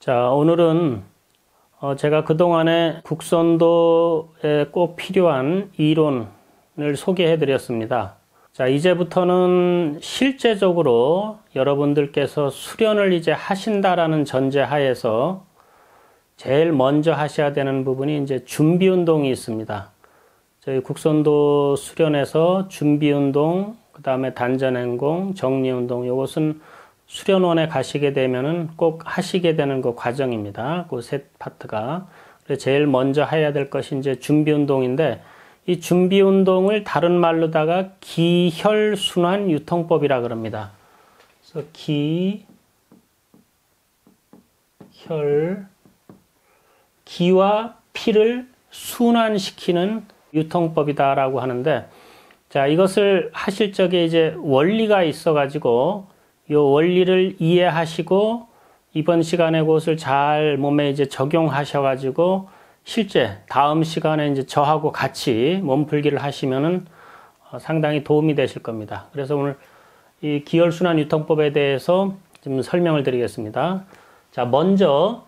자, 오늘은 제가 그동안에 국선도에 꼭 필요한 이론을 소개해 드렸습니다. 자, 이제부터는 실제적으로 여러분들께서 수련을 이제 하신다라는 전제 하에서 제일 먼저 하셔야 되는 부분이 이제 준비 운동이 있습니다. 저희 국선도 수련에서 준비 운동, 그 다음에 단전 행공, 정리 운동, 이것은 수련원에 가시게 되면은 꼭 하시게 되는 그 과정입니다. 그 세 파트가. 그래서 제일 먼저 해야 될 것이 이제 준비 운동인데, 이 준비 운동을 다른 말로다가 기혈순환 유통법이라 그럽니다. 그래서 기와 피를 순환시키는 유통법이다라고 하는데, 자, 이것을 하실 적에 이제 원리가 있어가지고, 이 원리를 이해하시고, 이번 시간에 그것을 잘 몸에 이제 적용하셔가지고, 실제 다음 시간에 이제 저하고 같이 몸풀기를 하시면은 상당히 도움이 되실 겁니다. 그래서 오늘 이 기혈순환 유통법에 대해서 좀 설명을 드리겠습니다. 자, 먼저,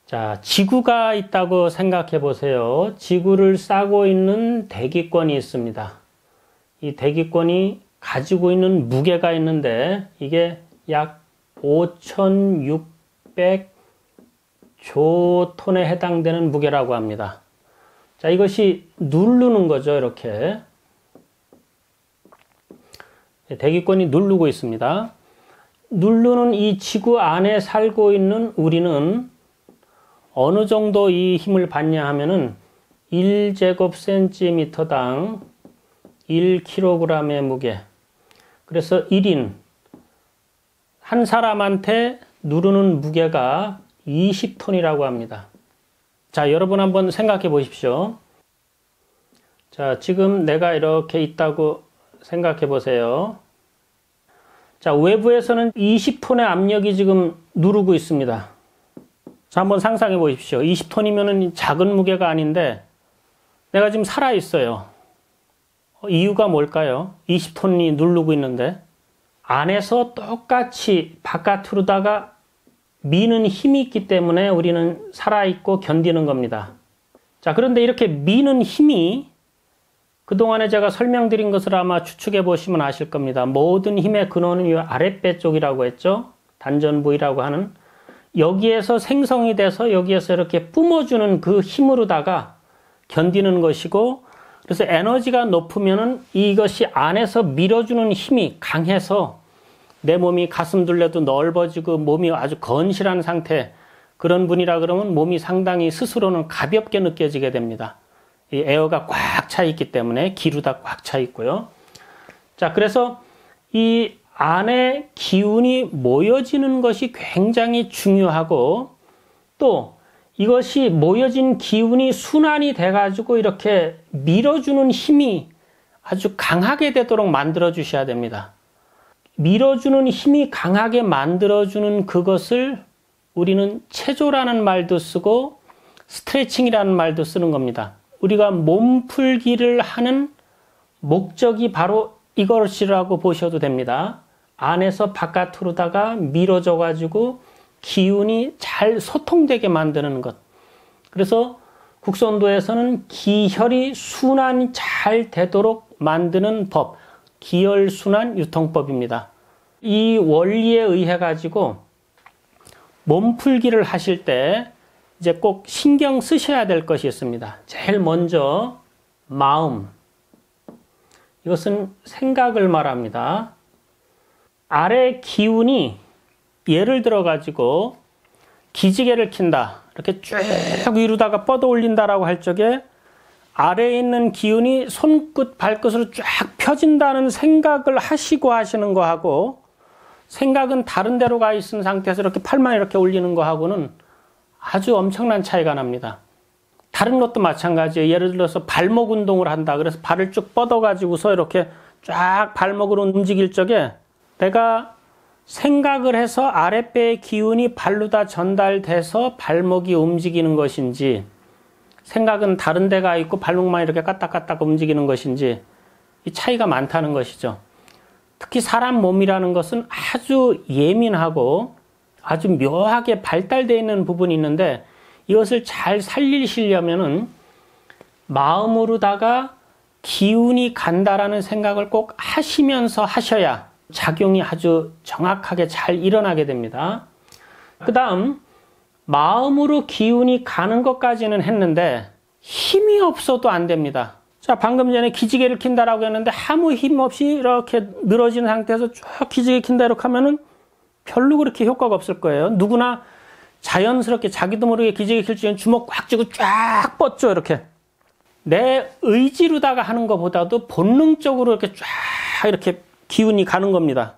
자, 지구가 있다고 생각해 보세요. 지구를 싸고 있는 대기권이 있습니다. 이 대기권이 가지고 있는 무게가 있는데 이게 약 5,600조톤에 해당되는 무게라고 합니다. 자, 이것이 누르는 거죠. 이렇게 대기권이 누르고 있습니다. 누르는 이 지구 안에 살고 있는 우리는 어느 정도 이 힘을 받냐 하면은 1제곱센티미터당 1kg의 무게. 그래서 1인, 한 사람한테 누르는 무게가 20톤이라고 합니다. 자, 여러분 한번 생각해 보십시오. 자, 지금 내가 이렇게 있다고 생각해 보세요. 자, 외부에서는 20톤의 압력이 지금 누르고 있습니다. 자, 한번 상상해 보십시오. 20톤이면 작은 무게가 아닌데 내가 지금 살아 있어요. 이유가 뭘까요? 20톤이 누르고 있는데 안에서 똑같이 바깥으로다가 미는 힘이 있기 때문에 우리는 살아있고 견디는 겁니다. 자, 그런데 이렇게 미는 힘이 그동안에 제가 설명드린 것을 아마 추측해 보시면 아실 겁니다. 모든 힘의 근원은 이 아랫배 쪽이라고 했죠. 단전 부위라고 하는. 여기에서 생성이 돼서 여기에서 이렇게 뿜어주는 그 힘으로다가 견디는 것이고, 그래서 에너지가 높으면은 이것이 안에서 밀어주는 힘이 강해서 내 몸이 가슴 둘레도 넓어지고 몸이 아주 건실한 상태, 그런 분이라 그러면 몸이 상당히 스스로는 가볍게 느껴지게 됩니다. 이 에어가 꽉 차 있기 때문에 기루다 꽉 차 있고요. 자, 그래서 이 안에 기운이 모여지는 것이 굉장히 중요하고, 또 이것이 모여진 기운이 순환이 돼가지고 이렇게 밀어주는 힘이 아주 강하게 되도록 만들어 주셔야 됩니다. 밀어주는 힘이 강하게 만들어주는 그것을 우리는 체조라는 말도 쓰고 스트레칭이라는 말도 쓰는 겁니다. 우리가 몸풀기를 하는 목적이 바로 이것이라고 보셔도 됩니다. 안에서 바깥으로다가 밀어줘가지고 기운이 잘 소통되게 만드는 것. 그래서 국선도에서는 기혈이 순환이 잘 되도록 만드는 법, 기혈순환 유통법입니다. 이 원리에 의해 가지고 몸풀기를 하실 때 이제 꼭 신경 쓰셔야 될 것이 있습니다. 제일 먼저 마음. 이것은 생각을 말합니다. 아래 기운이 예를 들어 가지고 기지개를 킨다. 이렇게 쭉 위로다가 뻗어 올린다라고 할 적에 아래에 있는 기운이 손끝, 발끝으로 쫙 펴진다는 생각을 하시고 하시는 거하고, 생각은 다른 데로 가 있는 상태에서 이렇게 팔만 이렇게 올리는 거하고는 아주 엄청난 차이가 납니다. 다른 것도 마찬가지예요. 예를 들어서 발목 운동을 한다. 그래서 발을 쭉 뻗어가지고서 이렇게 쫙 발목으로 움직일 적에 내가 생각을 해서 아랫배의 기운이 발로 다 전달돼서 발목이 움직이는 것인지, 생각은 다른 데가 있고 발목만 이렇게 까딱까딱 움직이는 것인지, 이 차이가 많다는 것이죠. 특히 사람 몸이라는 것은 아주 예민하고 아주 묘하게 발달되어 있는 부분이 있는데 이것을 잘 살리시려면은 마음으로다가 기운이 간다라는 생각을 꼭 하시면서 하셔야 작용이 아주 정확하게 잘 일어나게 됩니다. 그 다음 마음으로 기운이 가는 것까지는 했는데 힘이 없어도 안 됩니다. 자, 방금 전에 기지개를 킨다라고 했는데 아무 힘 없이 이렇게 늘어진 상태에서 쭉 기지개 킨다 이렇게 하면은 별로 그렇게 효과가 없을 거예요. 누구나 자연스럽게 자기도 모르게 기지개 킬 적엔 주먹 꽉 쥐고 쫙 뻗죠. 이렇게 내 의지로다가 하는 것보다도 본능적으로 이렇게 쫙 이렇게 기운이 가는 겁니다.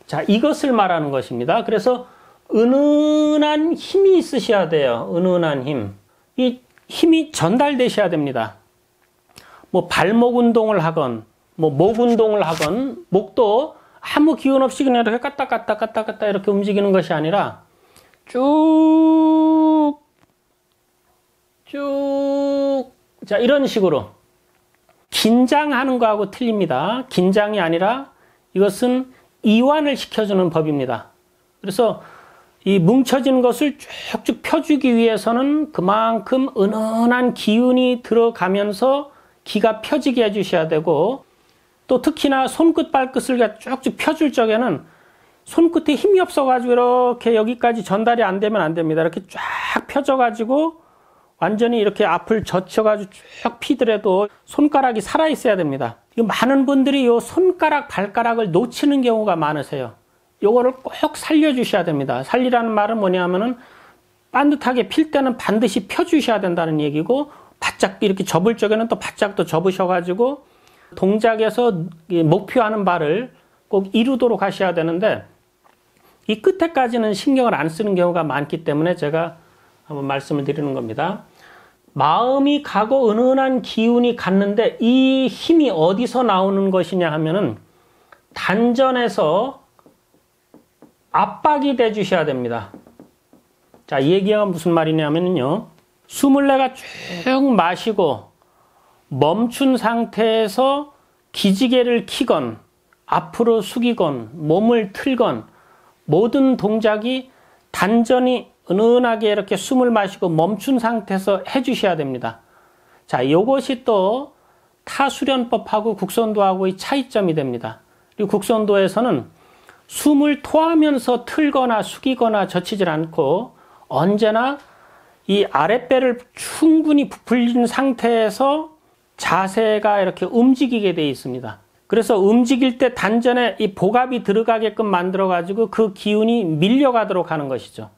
자, 이것을 말하는 것입니다. 그래서 은은한 힘이 있으셔야 돼요. 은은한 힘. 이 힘이 전달되셔야 됩니다. 뭐 발목 운동을 하건 뭐 목 운동을 하건 목도 아무 기운 없이 그냥 이렇게 까딱까딱 이렇게 움직이는 것이 아니라 쭉 자, 이런 식으로 긴장하는 거하고 틀립니다. 긴장이 아니라 이것은 이완을 시켜주는 법입니다. 그래서 이 뭉쳐진 것을 쭉쭉 펴주기 위해서는 그만큼 은은한 기운이 들어가면서 기가 펴지게 해주셔야 되고, 또 특히나 손끝 발끝을 쭉쭉 펴줄 적에는 손끝에 힘이 없어가지고 이렇게 여기까지 전달이 안 되면 안 됩니다. 이렇게 쫙 펴져가지고 완전히 이렇게 앞을 젖혀가지고 쭉 피더라도 손가락이 살아있어야 됩니다. 많은 분들이 이 손가락, 발가락을 놓치는 경우가 많으세요. 요거를 꼭 살려주셔야 됩니다. 살리라는 말은 뭐냐면은 반듯하게 필 때는 반드시 펴주셔야 된다는 얘기고, 바짝 이렇게 접을 적에는 또 바짝 또 접으셔가지고 동작에서 목표하는 바를 꼭 이루도록 하셔야 되는데, 이 끝에까지는 신경을 안 쓰는 경우가 많기 때문에 제가 한번 말씀을 드리는 겁니다. 마음이 가고 은은한 기운이 갔는데 이 힘이 어디서 나오는 것이냐 하면은 단전에서 압박이 돼 주셔야 됩니다. 자, 이 얘기가 무슨 말이냐면요, 숨을 내가 쭉 마시고 멈춘 상태에서 기지개를 키건 앞으로 숙이건 몸을 틀건 모든 동작이 단전이 은은하게 이렇게 숨을 마시고 멈춘 상태에서 해주셔야 됩니다. 자, 이것이 또 타수련법하고 국선도하고의 차이점이 됩니다. 그리고 국선도에서는 숨을 토하면서 틀거나 숙이거나 젖히질 않고 언제나 이 아랫배를 충분히 부풀린 상태에서 자세가 이렇게 움직이게 되어 있습니다. 그래서 움직일 때 단전에 이 복압이 들어가게끔 만들어가지고 그 기운이 밀려가도록 하는 것이죠.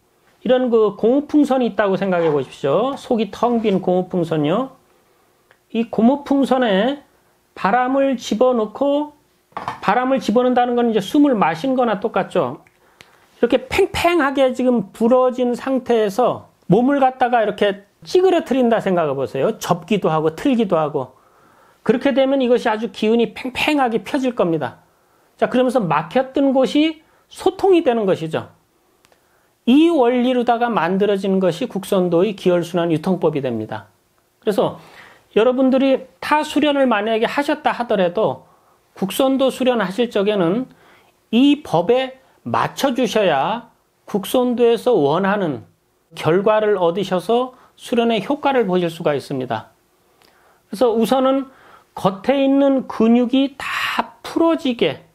이런 그 고무풍선이 있다고 생각해 보십시오. 속이 텅 빈 고무풍선이요. 이 고무풍선에 바람을 집어넣고, 바람을 집어넣는다는 건 이제 숨을 마신 거나 똑같죠. 이렇게 팽팽하게 지금 불어진 상태에서 몸을 갖다가 이렇게 찌그러뜨린다 생각해 보세요. 접기도 하고 틀기도 하고. 그렇게 되면 이것이 아주 기운이 팽팽하게 펴질 겁니다. 자, 그러면서 막혔던 곳이 소통이 되는 것이죠. 이 원리로다가 만들어진 것이 국선도의 기혈순환 유통법이 됩니다. 그래서 여러분들이 타 수련을 만약에 하셨다 하더라도 국선도 수련하실 적에는 이 법에 맞춰주셔야 국선도에서 원하는 결과를 얻으셔서 수련의 효과를 보실 수가 있습니다. 그래서 우선은 겉에 있는 근육이 다 풀어지게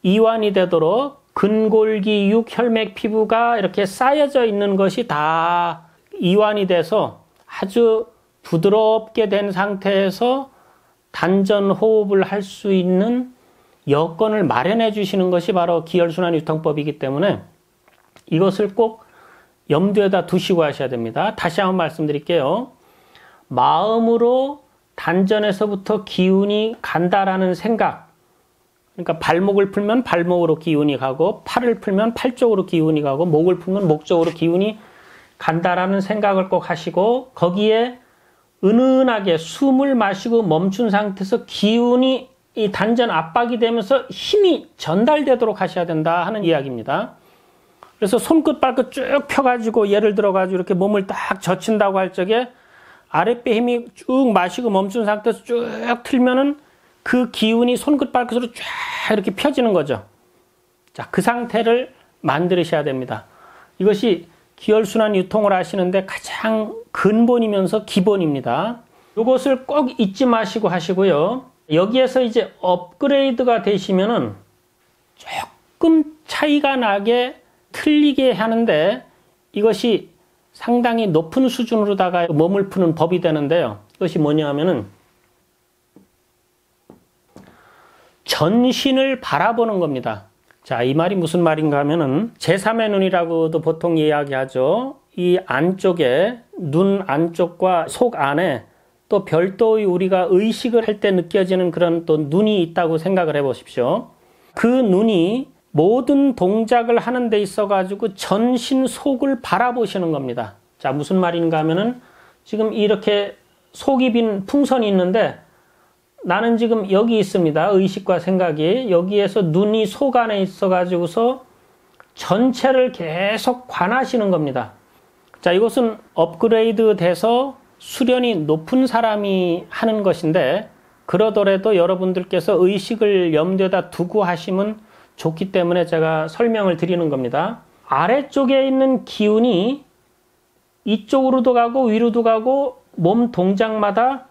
이완이 되도록 근골기, 육, 혈맥, 피부가 이렇게 쌓여져 있는 것이 다 이완이 돼서 아주 부드럽게 된 상태에서 단전 호흡을 할 수 있는 여건을 마련해 주시는 것이 바로 기혈순환 유통법이기 때문에 이것을 꼭 염두에다 두시고 하셔야 됩니다. 다시 한번 말씀드릴게요. 마음으로 단전에서부터 기운이 간다라는 생각, 그러니까 발목을 풀면 발목으로 기운이 가고, 팔을 풀면 팔 쪽으로 기운이 가고, 목을 풀면 목 쪽으로 기운이 간다라는 생각을 꼭 하시고, 거기에 은은하게 숨을 마시고 멈춘 상태에서 기운이 이 단전 압박이 되면서 힘이 전달되도록 하셔야 된다 하는 이야기입니다. 그래서 손끝 발끝 쭉 펴가지고 예를 들어가지고 이렇게 몸을 딱 젖힌다고 할 적에 아랫배 힘이 쭉 마시고 멈춘 상태에서 쭉 틀면은 그 기운이 손끝 발끝으로 쫙 이렇게 펴지는 거죠. 자, 그 상태를 만드셔야 됩니다. 이것이 기혈순환 유통을 하시는데 가장 근본이면서 기본입니다. 이것을 꼭 잊지 마시고 하시고요. 여기에서 이제 업그레이드가 되시면은 조금 차이가 나게 틀리게 하는데 이것이 상당히 높은 수준으로다가 몸을 푸는 법이 되는데요. 이것이 뭐냐 하면은 전신을 바라보는 겁니다. 자, 이 말이 무슨 말인가 하면은 제3의 눈이라고도 보통 이야기하죠. 이 안쪽에, 눈 안쪽과 속 안에 또 별도의 우리가 의식을 할 때 느껴지는 그런 또 눈이 있다고 생각을 해 보십시오. 그 눈이 모든 동작을 하는 데 있어 가지고 전신 속을 바라보시는 겁니다. 자, 무슨 말인가 하면은 지금 이렇게 속이 빈 풍선이 있는데 나는 지금 여기 있습니다. 의식과 생각이. 여기에서 눈이 속 안에 있어 가지고서 전체를 계속 관하시는 겁니다. 자, 이것은 업그레이드 돼서 수련이 높은 사람이 하는 것인데 그러더라도 여러분들께서 의식을 염두에다 두고 하시면 좋기 때문에 제가 설명을 드리는 겁니다. 아래쪽에 있는 기운이 이쪽으로도 가고 위로도 가고 몸 동작마다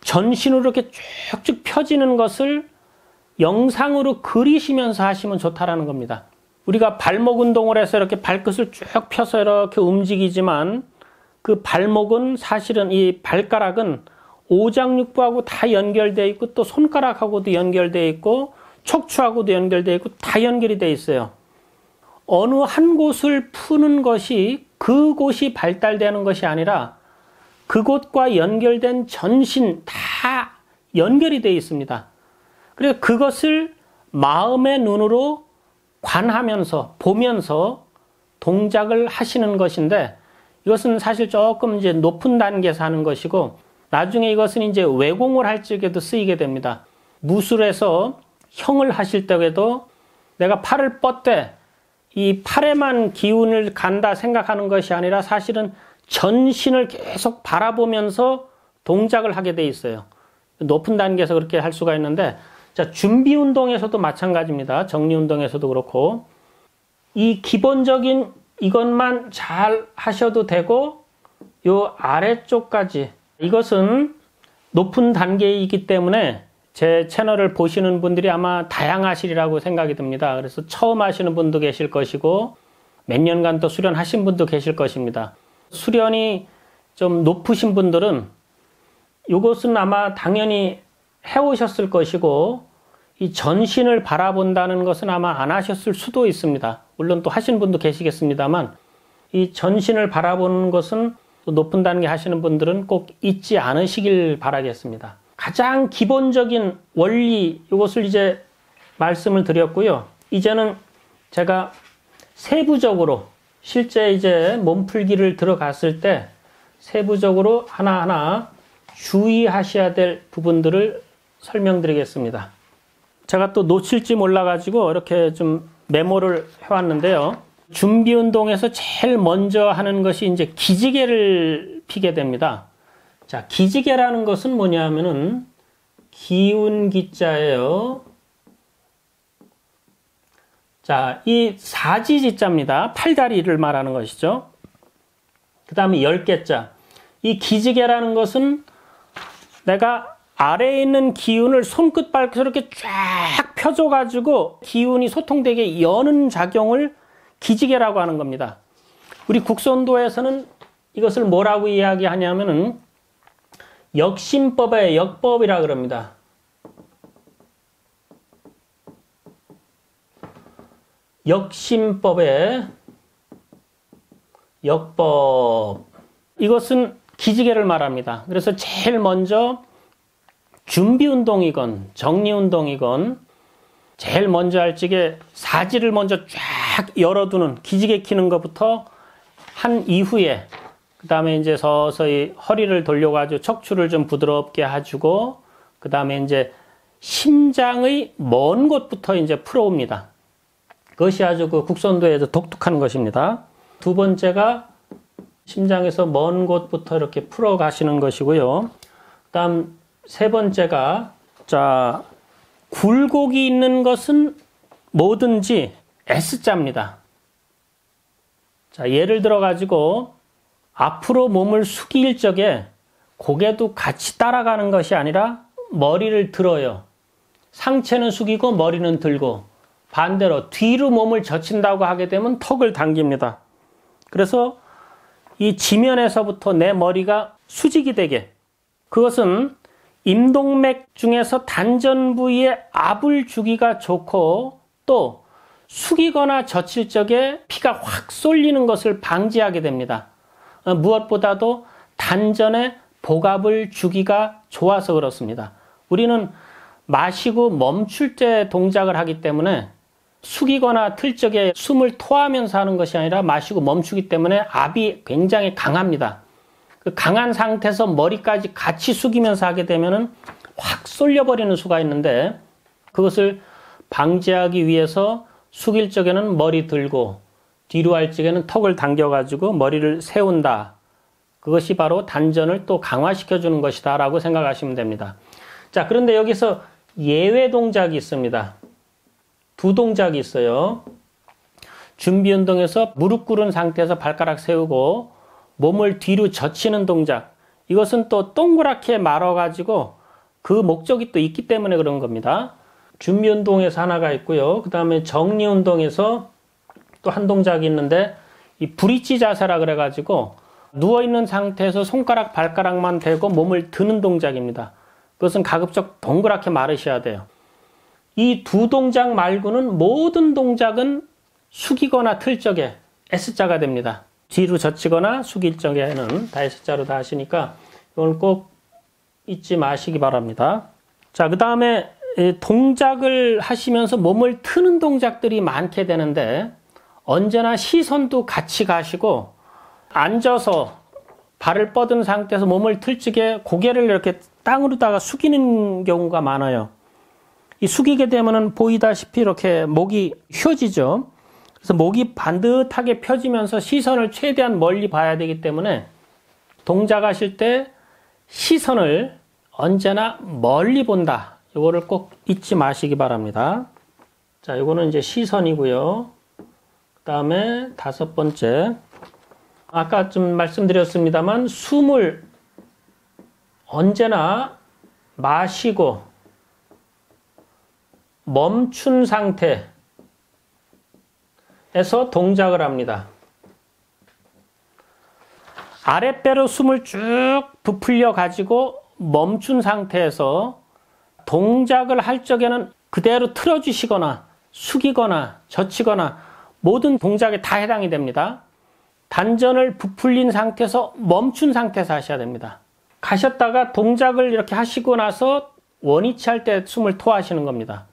전신으로 이렇게 쭉쭉 펴지는 것을 영상으로 그리시면서 하시면 좋다라는 겁니다. 우리가 발목 운동을 해서 이렇게 발끝을 쭉 펴서 이렇게 움직이지만 그 발목은 사실은 이 발가락은 오장육부하고 다 연결되어 있고 또 손가락하고도 연결되어 있고 척추하고도 연결되어 있고 다 연결이 되어 있어요. 어느 한 곳을 푸는 것이 그곳이 발달되는 것이 아니라 그곳과 연결된 전신 다 연결이 되어 있습니다. 그래서 그것을 마음의 눈으로 관하면서 보면서 동작을 하시는 것인데 이것은 사실 조금 이제 높은 단계에서 하는 것이고 나중에 이것은 이제 외공을 할 적에도 쓰이게 됩니다. 무술에서 형을 하실 때에도 내가 팔을 뻗되 이 팔에만 기운을 간다 생각하는 것이 아니라 사실은 전신을 계속 바라보면서 동작을 하게 돼 있어요. 높은 단계에서 그렇게 할 수가 있는데 자, 준비 운동에서도 마찬가지입니다. 정리 운동에서도 그렇고 이 기본적인 이것만 잘 하셔도 되고 요 아래쪽까지 이것은 높은 단계이기 때문에 제 채널을 보시는 분들이 아마 다양하시리라고 생각이 듭니다. 그래서 처음 하시는 분도 계실 것이고 몇 년간 또 수련하신 분도 계실 것입니다. 수련이 좀 높으신 분들은 이것은 아마 당연히 해오셨을 것이고 이 전신을 바라본다는 것은 아마 안 하셨을 수도 있습니다. 물론 또 하신 분도 계시겠습니다만 이 전신을 바라보는 것은 높은 단계 하시는 분들은 꼭 잊지 않으시길 바라겠습니다. 가장 기본적인 원리 이것을 이제 말씀을 드렸고요. 이제는 제가 세부적으로 실제 이제 몸풀기를 들어갔을 때 세부적으로 하나하나 주의하셔야 될 부분들을 설명드리겠습니다. 제가 또 놓칠지 몰라가지고 이렇게 좀 메모를 해왔는데요. 준비 운동에서 제일 먼저 하는 것이 이제 기지개를 피게 됩니다. 자, 기지개라는 것은 뭐냐 하면은 기운 기자예요. 자, 이 사지지자입니다. 팔다리를 말하는 것이죠. 그 다음에 10개자. 이 기지개라는 것은 내가 아래에 있는 기운을 손끝 발끝으로 이렇게 쫙 펴줘가지고 기운이 소통되게 여는 작용을 기지개라고 하는 겁니다. 우리 국선도에서는 이것을 뭐라고 이야기하냐면은 역심법의 역법이라 그럽니다. 역심법의 역법. 이것은 기지개를 말합니다. 그래서 제일 먼저 준비운동이건 정리운동이건 제일 먼저 할 적에 사지를 먼저 쫙 열어두는 기지개 키는 것부터 한 이후에 그 다음에 이제 서서히 허리를 돌려가지고 척추를 좀 부드럽게 해주고 그 다음에 이제 심장의 먼 곳부터 이제 풀어옵니다. 그것이 아주 그 국선도에서 독특한 것입니다. 두 번째가 심장에서 먼 곳부터 이렇게 풀어 가시는 것이고요. 그 다음 세 번째가 자 굴곡이 있는 것은 뭐든지 S자입니다. 자, 예를 들어 가지고 앞으로 몸을 숙일 적에 고개도 같이 따라가는 것이 아니라 머리를 들어요. 상체는 숙이고 머리는 들고, 반대로 뒤로 몸을 젖힌다고 하게 되면 턱을 당깁니다. 그래서 이 지면에서부터 내 머리가 수직이 되게, 그것은 임동맥 중에서 단전 부위에 압을 주기가 좋고, 또 숙이거나 젖힐 적에 피가 확 쏠리는 것을 방지하게 됩니다. 무엇보다도 단전에 복압을 주기가 좋아서 그렇습니다. 우리는 마시고 멈출 때 동작을 하기 때문에 숙이거나 틀 적에 숨을 토하면서 하는 것이 아니라 마시고 멈추기 때문에 압이 굉장히 강합니다. 그 강한 상태에서 머리까지 같이 숙이면서 하게 되면은 확 쏠려버리는 수가 있는데, 그것을 방지하기 위해서 숙일 적에는 머리 들고 뒤로 할 적에는 턱을 당겨가지고 머리를 세운다. 그것이 바로 단전을 또 강화시켜주는 것이다 라고 생각하시면 됩니다. 자, 그런데 여기서 예외 동작이 있습니다. 두 동작이 있어요. 준비 운동에서 무릎 꿇은 상태에서 발가락 세우고 몸을 뒤로 젖히는 동작. 이것은 또 동그랗게 말아가지고 그 목적이 또 있기 때문에 그런 겁니다. 준비 운동에서 하나가 있고요. 그 다음에 정리 운동에서 또 한 동작이 있는데, 이 브릿지 자세라 그래가지고 누워있는 상태에서 손가락, 발가락만 대고 몸을 드는 동작입니다. 그것은 가급적 동그랗게 마르셔야 돼요. 이 두 동작 말고는 모든 동작은 숙이거나 틀 적에 S자가 됩니다. 뒤로 젖히거나 숙일 적에는 다 S자로 다 하시니까 이걸 꼭 잊지 마시기 바랍니다. 자, 그 다음에 동작을 하시면서 몸을 트는 동작들이 많게 되는데, 언제나 시선도 같이 가시고 앉아서 발을 뻗은 상태에서 몸을 틀 적에 고개를 이렇게 땅으로다가 숙이는 경우가 많아요. 이 숙이게 되면은 보이다시피 이렇게 목이 휘어지죠. 그래서 목이 반듯하게 펴지면서 시선을 최대한 멀리 봐야 되기 때문에 동작하실 때 시선을 언제나 멀리 본다. 이거를 꼭 잊지 마시기 바랍니다. 자, 이거는 이제 시선이고요. 그 다음에 다섯 번째. 아까 좀 말씀드렸습니다만 숨을 언제나 마시고 멈춘 상태에서 동작을 합니다. 아랫배로 숨을 쭉 부풀려 가지고 멈춘 상태에서 동작을 할 적에는 그대로 틀어주시거나 숙이거나 젖히거나 모든 동작에 다 해당이 됩니다. 단전을 부풀린 상태에서 멈춘 상태에서 하셔야 됩니다. 가셨다가 동작을 이렇게 하시고 나서 원위치 할 때 숨을 토하시는 겁니다.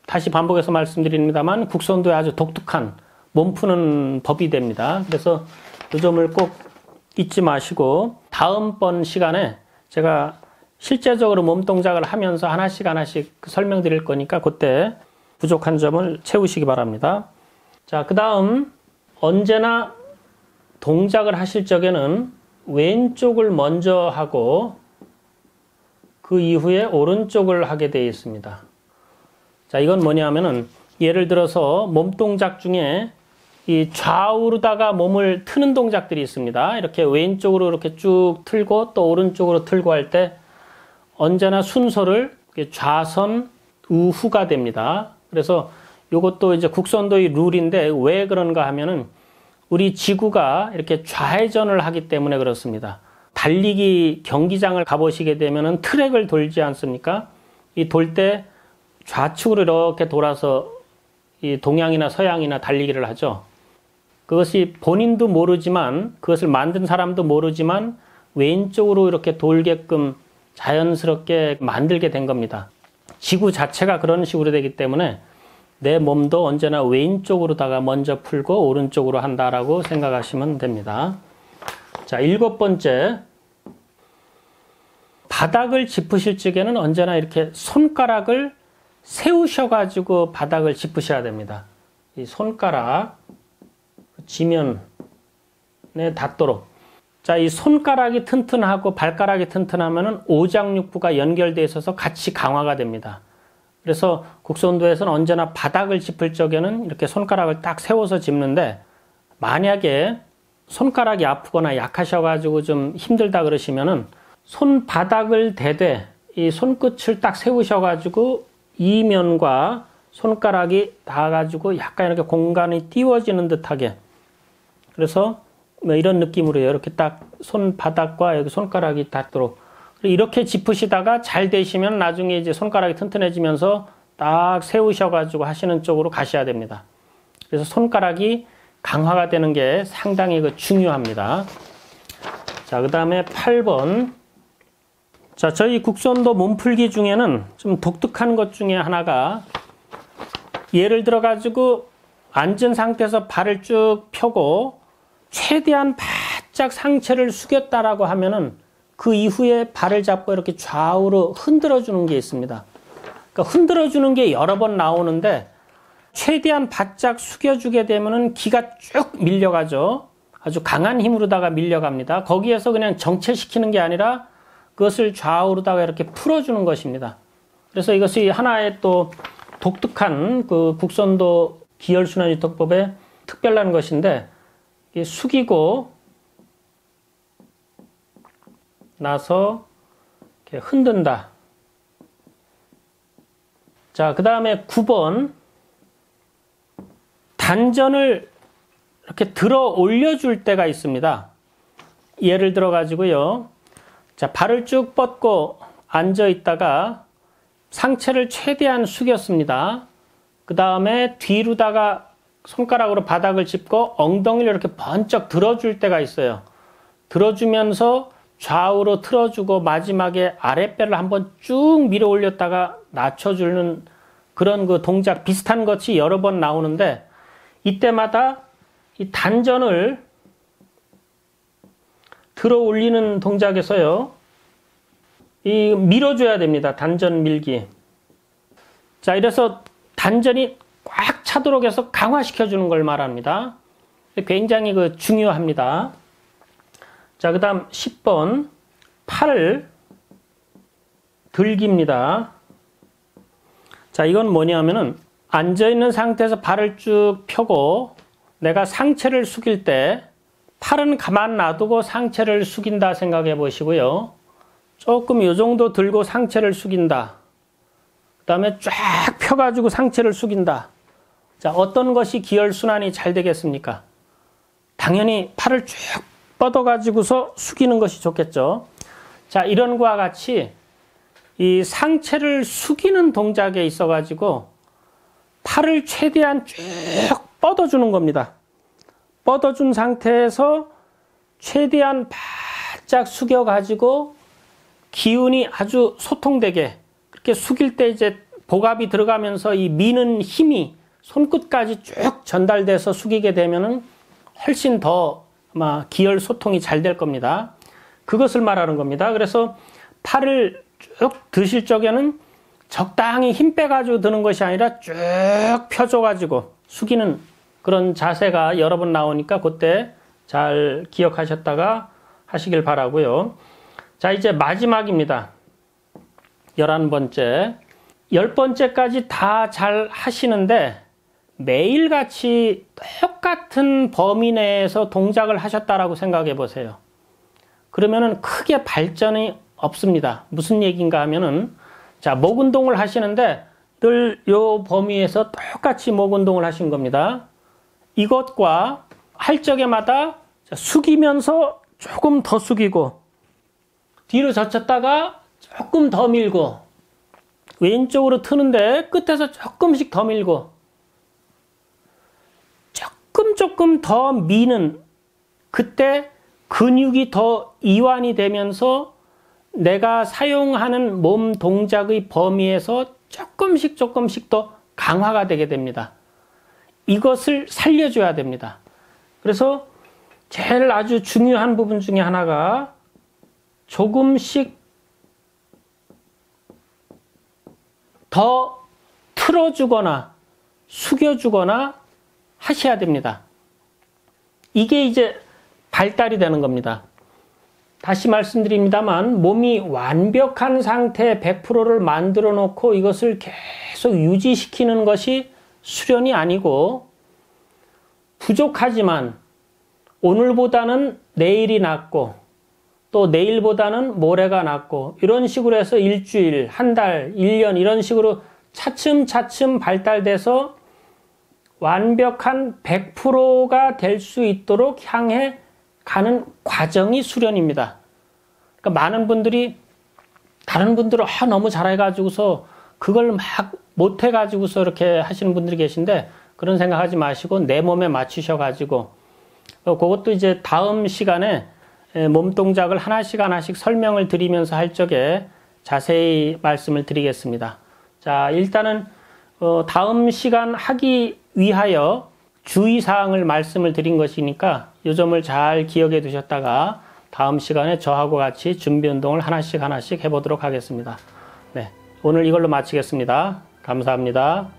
다시 반복해서 말씀드립니다만 국선도에 아주 독특한 몸 푸는 법이 됩니다. 그래서 이 점을 꼭 잊지 마시고 다음번 시간에 제가 실제적으로 몸 동작을 하면서 하나씩 설명드릴 거니까 그때 부족한 점을 채우시기 바랍니다. 자, 그 다음 언제나 동작을 하실 적에는 왼쪽을 먼저 하고 그 이후에 오른쪽을 하게 되어 있습니다. 자, 이건 뭐냐면은 예를 들어서 몸 동작 중에 이 좌우로다가 몸을 트는 동작들이 있습니다. 이렇게 왼쪽으로 이렇게 쭉 틀고 또 오른쪽으로 틀고 할 때 언제나 순서를 좌선 우후가 됩니다. 그래서 이것도 이제 국선도의 룰인데 왜 그런가 하면은 우리 지구가 이렇게 좌회전을 하기 때문에 그렇습니다. 달리기 경기장을 가보시게 되면은 트랙을 돌지 않습니까? 이 돌 때 좌측으로 이렇게 돌아서 이 동양이나 서양이나 달리기를 하죠. 그것이 본인도 모르지만, 그것을 만든 사람도 모르지만 왼쪽으로 이렇게 돌게끔 자연스럽게 만들게 된 겁니다. 지구 자체가 그런 식으로 되기 때문에 내 몸도 언제나 왼쪽으로다가 먼저 풀고 오른쪽으로 한다라고 생각하시면 됩니다. 자, 일곱 번째. 바닥을 짚으실 적에는 언제나 이렇게 손가락을 세우셔가지고 바닥을 짚으셔야 됩니다. 이 손가락 지면에 닿도록. 자, 이 손가락이 튼튼하고 발가락이 튼튼하면은 오장육부가 연결되어 있어서 같이 강화가 됩니다. 그래서 국선도에서는 언제나 바닥을 짚을 적에는 이렇게 손가락을 딱 세워서 짚는데, 만약에 손가락이 아프거나 약하셔가지고 좀 힘들다 그러시면은 손바닥을 대되 이 손끝을 딱 세우셔가지고 이면과 손가락이 닿아가지고 약간 이렇게 공간이 띄워지는 듯하게, 그래서 뭐 이런 느낌으로 이렇게 딱 손바닥과 여기 손가락이 닿도록 이렇게 짚으시다가 잘 되시면 나중에 이제 손가락이 튼튼해지면서 딱 세우셔가지고 하시는 쪽으로 가셔야 됩니다. 그래서 손가락이 강화가 되는 게 상당히 중요합니다. 자, 그 다음에 8번. 자, 저희 국선도 몸풀기 중에는 좀 독특한 것 중에 하나가, 예를 들어 가지고 앉은 상태에서 발을 쭉 펴고 최대한 바짝 상체를 숙였다라고 하면은 그 이후에 발을 잡고 이렇게 좌우로 흔들어 주는 게 있습니다. 그러니까 흔들어 주는 게 여러 번 나오는데 최대한 바짝 숙여주게 되면은 기가 쭉 밀려가죠. 아주 강한 힘으로다가 밀려갑니다. 거기에서 그냥 정체시키는 게 아니라 그것을 좌우로다가 이렇게 풀어주는 것입니다. 그래서 이것이 하나의 또 독특한 그 국선도 기혈순환 유도법의 특별한 것인데, 숙이고 나서 이렇게 흔든다. 자, 그 다음에 9번. 단전을 이렇게 들어 올려줄 때가 있습니다. 예를 들어 가지고요. 자, 발을 쭉 뻗고 앉아 있다가 상체를 최대한 숙였습니다. 그 다음에 뒤로다가 손가락으로 바닥을 짚고 엉덩이를 이렇게 번쩍 들어줄 때가 있어요. 들어주면서 좌우로 틀어주고 마지막에 아랫배를 한번 쭉 밀어 올렸다가 낮춰주는 그런 그 동작 비슷한 것이 여러 번 나오는데, 이때마다 이 단전을 들어 올리는 동작에서요, 이 밀어줘야 됩니다. 단전 밀기. 자, 이래서 단전이 꽉 차도록 해서 강화시켜주는 걸 말합니다. 굉장히 중요합니다. 자, 그 다음 10번. 팔을 들기입니다. 자, 이건 뭐냐면은 앉아있는 상태에서 발을 쭉 펴고 내가 상체를 숙일 때 팔은 가만 놔두고 상체를 숙인다 생각해 보시고요. 조금 이 정도 들고 상체를 숙인다. 그 다음에 쫙 펴가지고 상체를 숙인다. 자, 어떤 것이 기혈순환이 잘 되겠습니까? 당연히 팔을 쭉 뻗어가지고서 숙이는 것이 좋겠죠. 자, 이런 거와 같이 이 상체를 숙이는 동작에 있어가지고 팔을 최대한 쭉 뻗어주는 겁니다. 뻗어준 상태에서 최대한 바짝 숙여가지고 기운이 아주 소통되게, 그렇게 숙일 때 이제 복압이 들어가면서 이 미는 힘이 손끝까지 쭉 전달돼서 숙이게 되면은 훨씬 더 아마 기혈 소통이 잘 될 겁니다. 그것을 말하는 겁니다. 그래서 팔을 쭉 드실 적에는 적당히 힘 빼가지고 드는 것이 아니라 쭉 펴줘가지고 숙이는 그런 자세가 여러 번 나오니까 그때 잘 기억하셨다가 하시길 바라고요. 자, 이제 마지막입니다. 11번째. 10번째까지 다 잘 하시는데 매일같이 똑같은 범위 내에서 동작을 하셨다라고 생각해 보세요. 그러면은 크게 발전이 없습니다. 무슨 얘기인가 하면은, 자, 목 운동을 하시는데 늘 요 범위에서 똑같이 목 운동을 하신 겁니다. 이것과 할 적에마다 숙이면서 조금 더 숙이고 뒤로 젖혔다가 조금 더 밀고 왼쪽으로 트는데 끝에서 조금씩 더 밀고 조금 더 미는, 그때 근육이 더 이완이 되면서 내가 사용하는 몸 동작의 범위에서 조금씩 더 강화가 되게 됩니다. 이것을 살려줘야 됩니다. 그래서 제일 아주 중요한 부분 중에 하나가 조금씩 더 틀어주거나 숙여주거나 하셔야 됩니다. 이게 이제 발달이 되는 겁니다. 다시 말씀드립니다만 몸이 완벽한 상태 100%를 만들어 놓고 이것을 계속 유지시키는 것이 수련이 아니고, 부족하지만 오늘보다는 내일이 낫고 또 내일보다는 모레가 낫고 이런 식으로 해서 일주일, 한 달, 1년 이런 식으로 차츰차츰 발달돼서 완벽한 100%가 될 수 있도록 향해 가는 과정이 수련입니다. 그러니까 많은 분들이 다른 분들은 너무 잘해가지고서 그걸 막 못해가지고서 이렇게 하시는 분들이 계신데 그런 생각하지 마시고 내 몸에 맞추셔가지고 그것도 이제 다음 시간에 몸 동작을 하나씩 설명을 드리면서 할 적에 자세히 말씀을 드리겠습니다. 자, 일단은 다음 시간 하기 위하여 주의사항을 말씀을 드린 것이니까 이 점을 잘 기억해 두셨다가 다음 시간에 저하고 같이 준비 운동을 하나씩 해보도록 하겠습니다. 네, 오늘 이걸로 마치겠습니다. 감사합니다.